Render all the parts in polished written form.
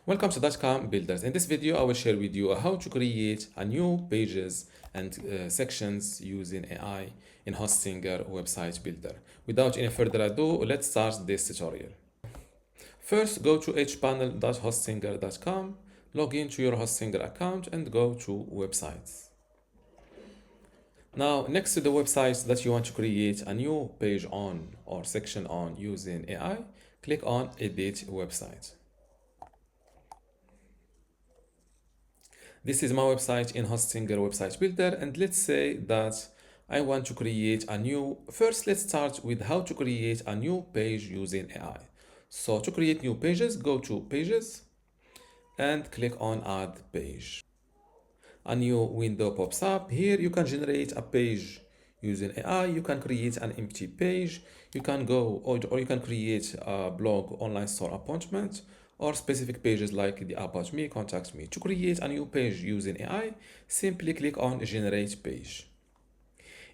Welcome to dotcom builders. In this video, I will share with you how to create a new pages and sections using AI in Hostinger website builder. Without any further ado, let's start this tutorial. First, go to hpanel.hostinger.com, log into your Hostinger account and go to websites. Now, next to the websites that you want to create a new page on or section on using AI, click on Edit Website. This is my website in Hostinger website builder, and let's say that I want to create a new. First, let's start with how to create a new page using AI. So to create new pages, go to Pages and click on Add Page. A new window pops up. Here you can generate a page using AI. You can create an empty page. You can go or you can create a blog, online store appointment, or specific pages like the About Me, Contact Me. To create a new page using AI, simply click on Generate Page.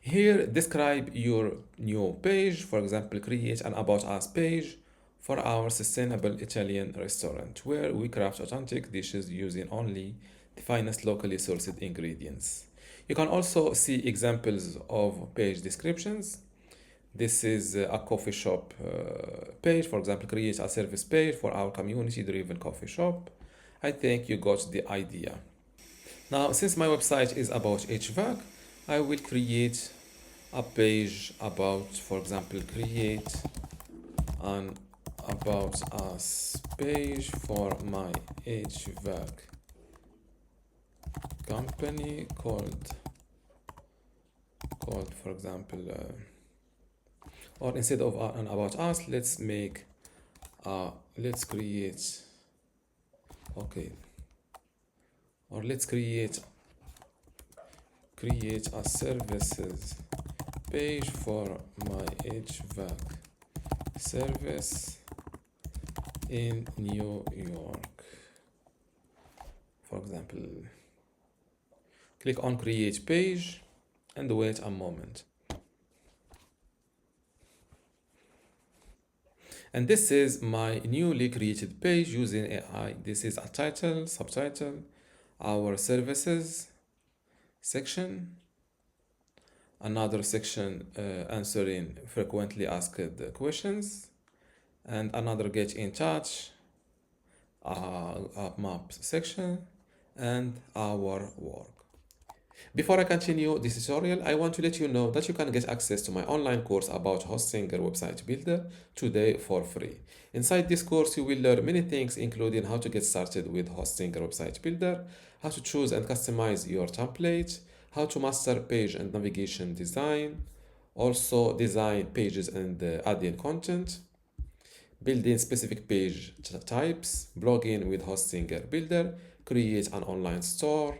Here, describe your new page. For example, create an About Us page for our sustainable Italian restaurant where we craft authentic dishes using only the finest locally sourced ingredients. You can also see examples of page descriptions. This is a coffee shop page. For example, create a service page for our community-driven coffee shop. I think you got the idea. Now, since my website is about HVAC, I will create a page about, for example, create an About Us page for my HVAC company called for example, or instead of an About Us, let's make let's create okay or let's create a services page for my HVAC service in New York. For example, click on create page and wait a moment. And this is my newly created page using AI. This is a title, subtitle, our services section, another section answering frequently asked questions, and another get in touch, a map section, and our work. Before I continue this tutorial, I want to let you know that you can get access to my online course about Hostinger website builder today for free. Inside this course, you will learn many things, including how to get started with Hostinger website builder, how to choose and customize your template, how to master page and navigation design, also design pages and add-in content, building specific page types, blogging with Hostinger builder, create an online store,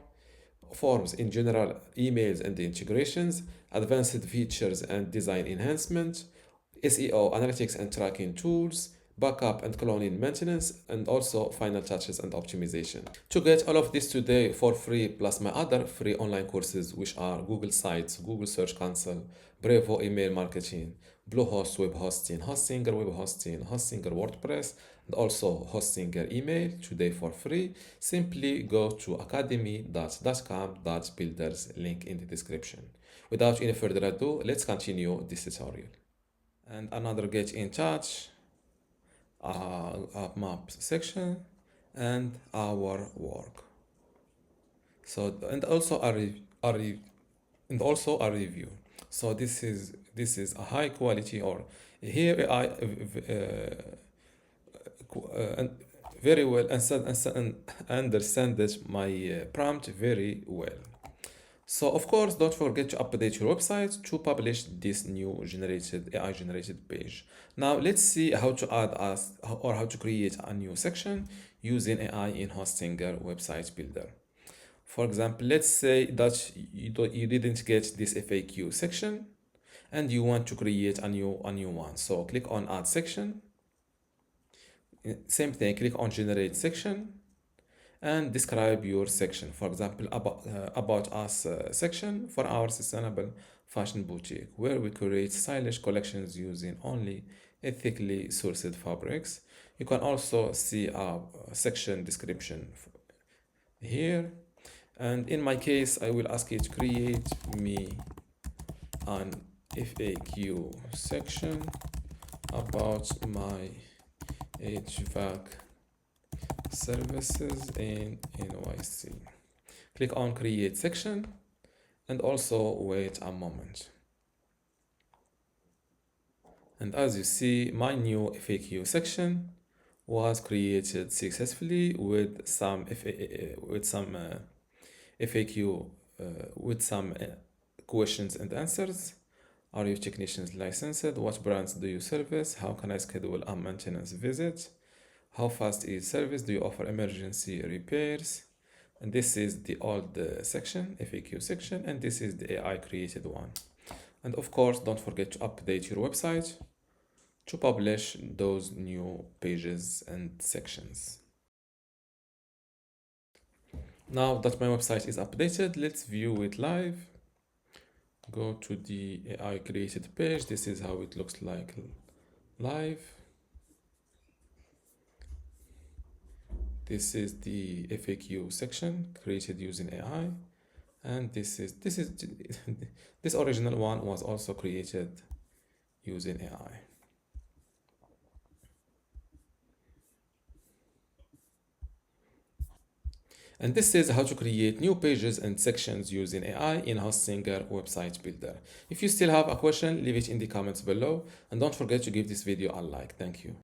forms in general, emails and integrations, advanced features and design enhancement, SEO, analytics and tracking tools, backup and cloning maintenance, and also final touches and optimization. To get all of this today for free, plus my other free online courses, which are Google Sites, Google Search Console, Brevo email marketing, Bluehost web hosting, Hostinger web hosting, Hostinger WordPress, and also Hostinger email today for free, simply go to academy.dotcom.builders, link in the description. Without any further ado, let's continue this tutorial. And another get in touch, a map section, and our work. So and also a review. So this is a high quality, or here I very well and understand this my prompt very well. So of course, don't forget to update your website to publish this new AI generated page. Now let's see how to add us or how to create a new section using AI in Hostinger website builder. For example, let's say that you didn't get this FAQ section and you want to create a new one. So click on add section. Same thing, click on generate section and describe your section. For example, about us section for our sustainable fashion boutique, where we create stylish collections using only ethically sourced fabrics. You can also see a section description here. And in my case, I will ask it to create me an FAQ section about my HVAC services in NYC. Click on create section and also wait a moment. And as you see, my new FAQ section was created successfully with some FAQ with some questions and answers. Are your technicians licensed? What brands do you service? How can I schedule a maintenance visit? How fast is service? Do you offer emergency repairs? And this is the old section, FAQ section, and this is the AI created one. And of course, don't forget to update your website to publish those new pages and sections. Now that my website is updated, let's view it live. Go to the AI created page. This is how it looks like live. This is the FAQ section created using AI, and this original one was also created using AI. And this is how to create new pages and sections using AI in HostSinger website builder. If you still have a question, leave it in the comments below, and don't forget to give this video a like. Thank you.